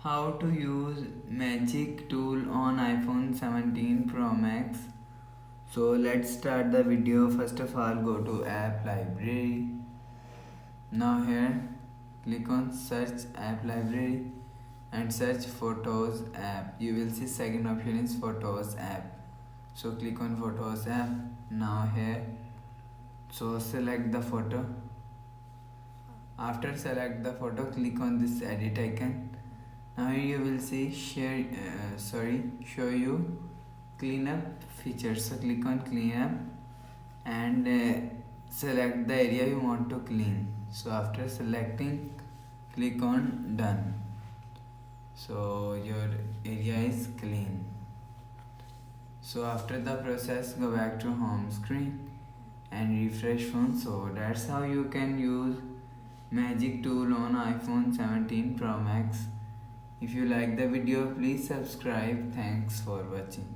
How to use magic tool on iPhone 17 Pro Max. So let's start the video. First of all, go to app library. Now here click on search app library and search photos app. You will see second option is photos app. So click on photos app. Now here, so select the photo. After select the photo, click on this edit icon. Now here you will see show you cleanup features. So click on cleanup and select the area you want to clean. So after selecting, click on done. So your area is clean. So after the process, go back to home screen and refresh phone. So that's how you can use magic tool on iPhone 17 Pro Max. If you like the video, please subscribe. Thanks for watching.